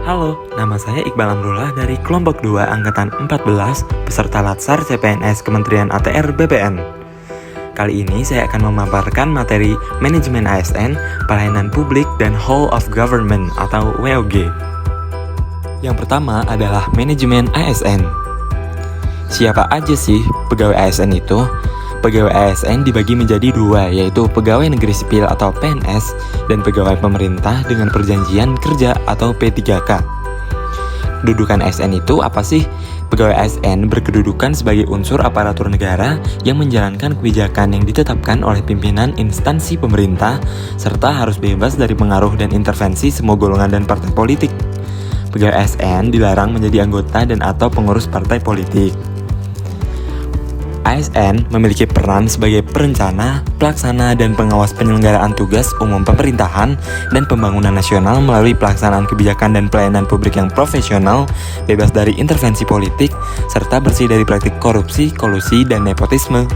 Halo, nama saya Iqbal Amrullah dari kelompok 2 Angkatan 14 peserta Latsar CPNS Kementerian ATR BPN. Kali ini saya akan memaparkan materi Manajemen ASN, Pelayanan Publik, dan Whole of Government atau WOG. Yang pertama adalah Manajemen ASN. Siapa aja sih pegawai ASN itu? Pegawai ASN dibagi menjadi dua, yaitu pegawai negeri sipil atau PNS dan pegawai pemerintah dengan perjanjian kerja atau P3K. Kedudukan ASN itu apa sih? Pegawai ASN berkedudukan sebagai unsur aparatur negara yang menjalankan kebijakan yang ditetapkan oleh pimpinan instansi pemerintah serta harus bebas dari pengaruh dan intervensi semua golongan dan partai politik. Pegawai ASN dilarang menjadi anggota dan atau pengurus partai politik. ASN memiliki peran sebagai perencana, pelaksana, dan pengawas penyelenggaraan tugas umum pemerintahan dan pembangunan nasional melalui pelaksanaan kebijakan dan pelayanan publik yang profesional, bebas dari intervensi politik, serta bersih dari praktik korupsi, kolusi, dan nepotisme.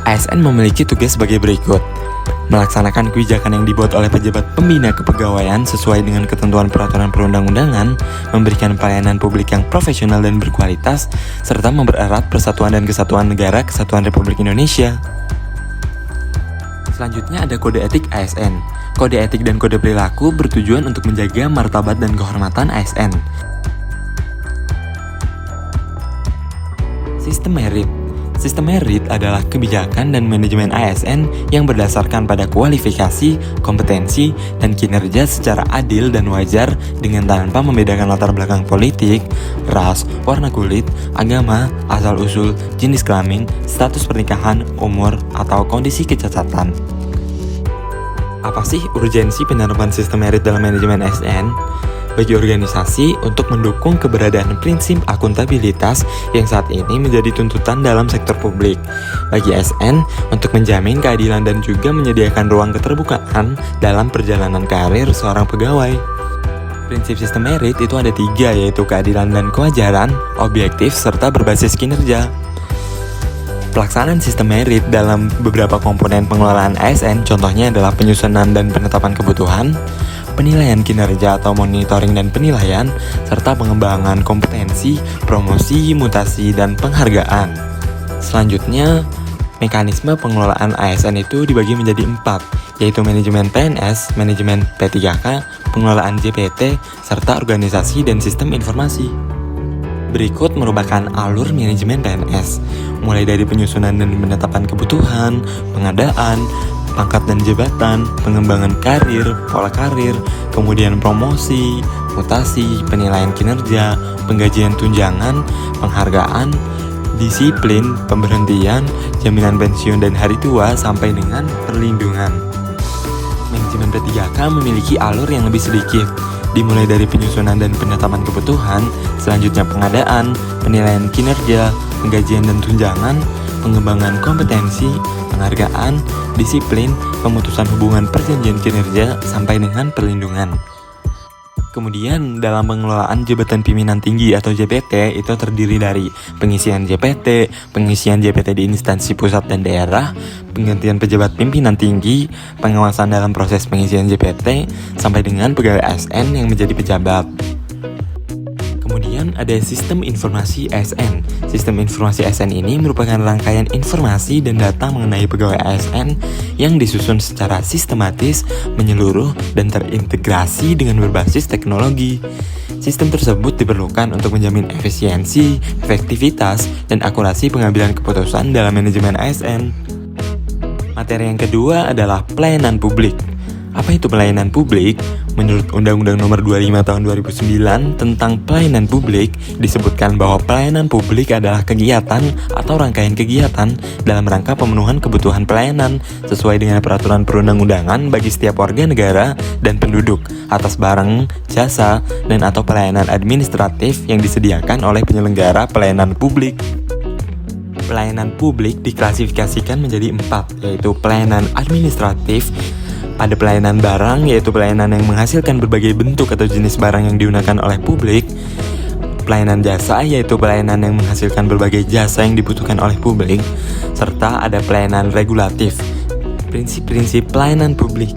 ASN memiliki tugas sebagai berikut: melaksanakan kebijakan yang dibuat oleh pejabat pembina kepegawaian sesuai dengan ketentuan peraturan perundang-undangan, memberikan pelayanan publik yang profesional dan berkualitas, serta mempererat persatuan dan kesatuan negara Kesatuan Republik Indonesia. Selanjutnya ada kode etik ASN. Kode etik dan kode perilaku bertujuan untuk menjaga martabat dan kehormatan ASN. Sistem merit. Sistem merit adalah kebijakan dan manajemen ASN yang berdasarkan pada kualifikasi, kompetensi, dan kinerja secara adil dan wajar dengan tanpa membedakan latar belakang politik, ras, warna kulit, agama, asal-usul, jenis kelamin, status pernikahan, umur, atau kondisi kecacatan. Apa sih urgensi penerapan sistem merit dalam manajemen ASN? Bagi organisasi untuk mendukung keberadaan prinsip akuntabilitas yang saat ini menjadi tuntutan dalam sektor publik. Bagi ASN untuk menjamin keadilan dan juga menyediakan ruang keterbukaan dalam perjalanan karir seorang pegawai. Prinsip sistem merit itu ada 3, yaitu keadilan dan kewajaran, objektif, serta berbasis kinerja. Pelaksanaan sistem merit dalam beberapa komponen pengelolaan ASN contohnya adalah penyusunan dan penetapan kebutuhan, penilaian kinerja atau monitoring dan penilaian, serta pengembangan kompetensi, promosi, mutasi, dan penghargaan. Selanjutnya, mekanisme pengelolaan ASN itu dibagi menjadi 4, yaitu manajemen PNS, manajemen P3K, pengelolaan JPT, serta organisasi dan sistem informasi. Berikut merupakan alur manajemen PNS, mulai dari penyusunan dan penetapan kebutuhan, pengadaan, pangkat dan jabatan, pengembangan karir, pola karir, kemudian promosi, mutasi, penilaian kinerja, penggajian tunjangan, penghargaan, disiplin, pemberhentian, jaminan pensiun dan hari tua, sampai dengan perlindungan. Manajemen P3K memiliki alur yang lebih sedikit, dimulai dari penyusunan dan penetapan kebutuhan, selanjutnya pengadaan, penilaian kinerja, penggajian dan tunjangan, pengembangan kompetensi, penghargaan, disiplin, pemutusan hubungan perjanjian kinerja, sampai dengan perlindungan. Kemudian dalam pengelolaan jabatan pimpinan tinggi atau JPT itu terdiri dari pengisian JPT, pengisian JPT di instansi pusat dan daerah, penggantian pejabat pimpinan tinggi, pengawasan dalam proses pengisian JPT, sampai dengan pegawai ASN yang menjadi pejabat. Kemudian ada sistem informasi ASN. Sistem informasi ASN ini merupakan rangkaian informasi dan data mengenai pegawai ASN yang disusun secara sistematis, menyeluruh, dan terintegrasi dengan berbasis teknologi. Sistem tersebut diperlukan untuk menjamin efisiensi, efektivitas, dan akurasi pengambilan keputusan dalam manajemen ASN. Materi yang kedua adalah pelayanan publik. Apa itu pelayanan publik? Menurut Undang-Undang Nomor 25 Tahun 2009 tentang Pelayanan Publik, disebutkan bahwa pelayanan publik adalah kegiatan atau rangkaian kegiatan dalam rangka pemenuhan kebutuhan pelayanan sesuai dengan peraturan perundang-undangan bagi setiap warga negara dan penduduk atas barang, jasa, dan atau pelayanan administratif yang disediakan oleh penyelenggara pelayanan publik. Pelayanan publik diklasifikasikan menjadi 4, yaitu pelayanan administratif. Ada pelayanan barang, yaitu pelayanan yang menghasilkan berbagai bentuk atau jenis barang yang digunakan oleh publik. Pelayanan jasa, yaitu pelayanan yang menghasilkan berbagai jasa yang dibutuhkan oleh publik. Serta ada pelayanan regulatif, prinsip-prinsip pelayanan publik.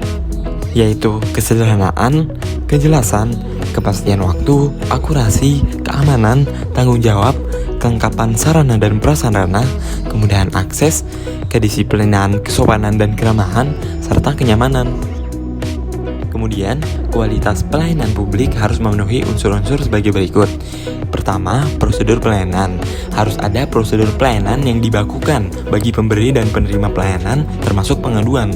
yaitu kesederhanaan, kejelasan, kepastian waktu, akurasi, keamanan, tanggung jawab, kelengkapan sarana dan prasarana, kemudahan akses, kedisiplinan, kesopanan dan keramahan, serta kenyamanan. Kemudian, kualitas pelayanan publik harus memenuhi unsur-unsur sebagai berikut. Pertama, prosedur pelayanan. Harus ada prosedur pelayanan yang dibakukan bagi pemberi dan penerima pelayanan, termasuk pengaduan.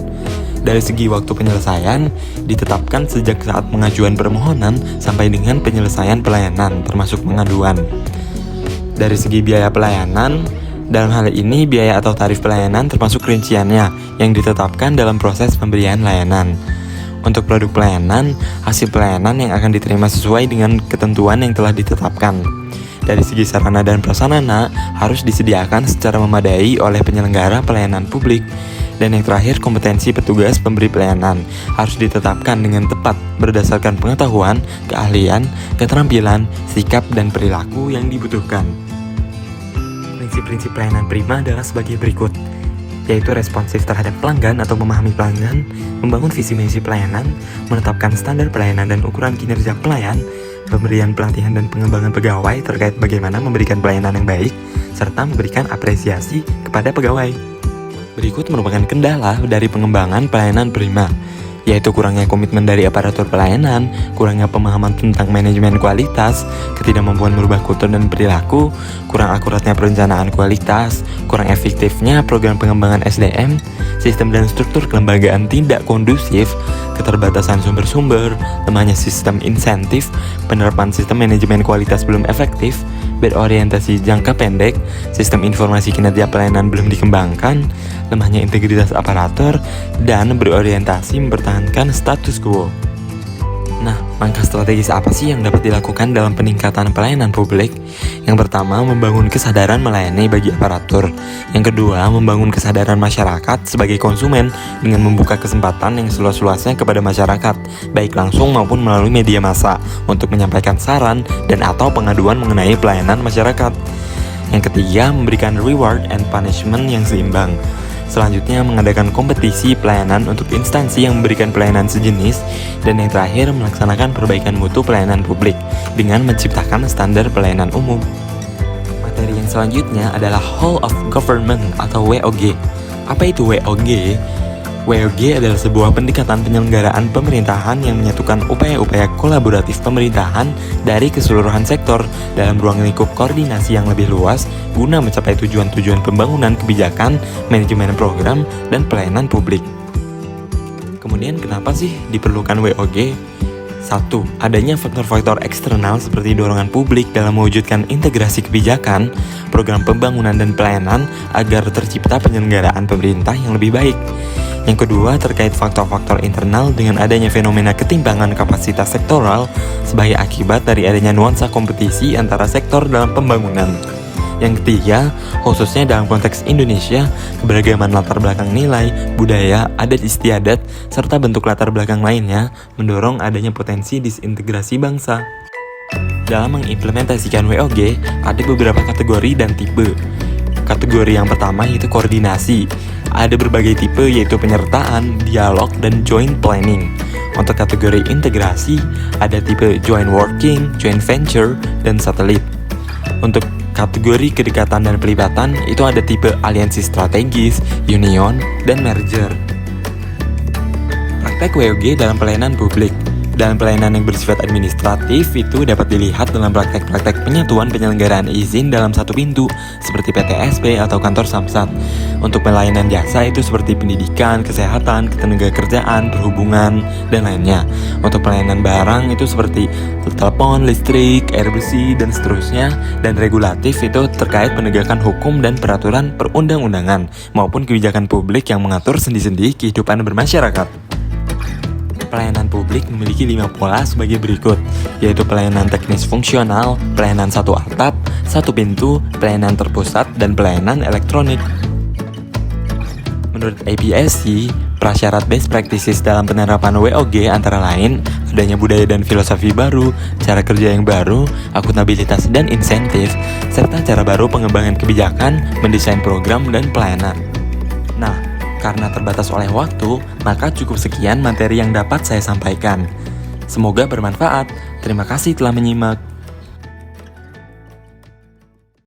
Dari segi waktu penyelesaian, ditetapkan sejak saat pengajuan permohonan sampai dengan penyelesaian pelayanan, termasuk pengaduan. Dari segi biaya pelayanan, dalam hal ini biaya atau tarif pelayanan termasuk rinciannya yang ditetapkan dalam proses pemberian layanan. Untuk produk pelayanan, hasil pelayanan yang akan diterima sesuai dengan ketentuan yang telah ditetapkan. Dari segi sarana dan prasarana, harus disediakan secara memadai oleh penyelenggara pelayanan publik. Dan yang terakhir, kompetensi petugas pemberi pelayanan harus ditetapkan dengan tepat berdasarkan pengetahuan, keahlian, keterampilan, sikap, dan perilaku yang dibutuhkan. Prinsip-prinsip pelayanan prima adalah sebagai berikut, yaitu responsif terhadap pelanggan atau memahami pelanggan, membangun visi misi pelayanan, menetapkan standar pelayanan dan ukuran kinerja pelayan, pemberian pelatihan dan pengembangan pegawai terkait bagaimana memberikan pelayanan yang baik, serta memberikan apresiasi kepada pegawai. Berikut merupakan kendala dari pengembangan pelayanan prima, yaitu kurangnya komitmen dari aparatur pelayanan, kurangnya pemahaman tentang manajemen kualitas, ketidakmampuan merubah kultur dan perilaku, kurang akuratnya perencanaan kualitas, kurang efektifnya program pengembangan SDM, sistem dan struktur kelembagaan tidak kondusif, keterbatasan sumber-sumber, lemahnya sistem insentif, penerapan sistem manajemen kualitas belum efektif, berorientasi jangka pendek, sistem informasi kinerja pelayanan belum dikembangkan, lemahnya integritas aparatur, dan berorientasi mempertahankan status quo. Nah, langkah strategis apa sih yang dapat dilakukan dalam peningkatan pelayanan publik? Yang pertama, membangun kesadaran melayani bagi aparatur. Yang kedua, membangun kesadaran masyarakat sebagai konsumen dengan membuka kesempatan yang seluas-luasnya kepada masyarakat, baik langsung maupun melalui media massa, untuk menyampaikan saran dan atau pengaduan mengenai pelayanan masyarakat. Yang ketiga, memberikan reward and punishment yang seimbang. Selanjutnya, mengadakan kompetisi pelayanan untuk instansi yang memberikan pelayanan sejenis. Dan yang terakhir, melaksanakan perbaikan mutu pelayanan publik dengan menciptakan standar pelayanan umum. Materi yang selanjutnya adalah Whole of Government atau WOG. Apa itu WOG? WOG adalah sebuah pendekatan penyelenggaraan pemerintahan yang menyatukan upaya-upaya kolaboratif pemerintahan dari keseluruhan sektor dalam ruang lingkup koordinasi yang lebih luas guna mencapai tujuan-tujuan pembangunan kebijakan, manajemen program, dan pelayanan publik. Kemudian kenapa sih diperlukan WOG? 1. Adanya faktor-faktor eksternal seperti dorongan publik dalam mewujudkan integrasi kebijakan, program pembangunan dan pelayanan agar tercipta penyelenggaraan pemerintah yang lebih baik. Yang kedua, terkait faktor-faktor internal dengan adanya fenomena ketimpangan kapasitas sektoral sebagai akibat dari adanya nuansa kompetisi antara sektor dalam pembangunan. Yang ketiga, khususnya dalam konteks Indonesia, keberagaman latar belakang nilai, budaya, adat istiadat, serta bentuk latar belakang lainnya mendorong adanya potensi disintegrasi bangsa. Dalam mengimplementasikan WOG, ada beberapa kategori dan tipe. Kategori yang pertama yaitu koordinasi. Ada berbagai tipe yaitu penyertaan, dialog, dan joint planning. Untuk kategori integrasi, ada tipe joint working, joint venture, dan satelit. Untuk kategori kedekatan dan pelibatan, itu ada tipe aliansi strategis, union, dan merger. Praktek WOG dalam pelayanan publik. Dalam pelayanan yang bersifat administratif itu dapat dilihat dalam praktek-praktek penyatuan penyelenggaraan izin dalam satu pintu seperti PTSP atau kantor Samsat. Untuk pelayanan jasa itu seperti pendidikan, kesehatan, ketenagakerjaan, perhubungan, dan lainnya. Untuk pelayanan barang itu seperti telepon, listrik, air bersih, dan seterusnya. Dan regulatif itu terkait penegakan hukum dan peraturan perundang-undangan maupun kebijakan publik yang mengatur sendi-sendi kehidupan bermasyarakat. Pelayanan publik memiliki 5 pola sebagai berikut, yaitu pelayanan teknis fungsional, pelayanan satu atap, satu pintu, pelayanan terpusat, dan pelayanan elektronik. Menurut APSC, prasyarat best practices dalam penerapan WOG antara lain adanya budaya dan filosofi baru, cara kerja yang baru, akuntabilitas dan insentif, serta cara baru pengembangan kebijakan, mendesain program dan pelayanan. Nah, Karena terbatas oleh waktu, maka cukup sekian materi yang dapat saya sampaikan. Semoga bermanfaat. Terima kasih telah menyimak.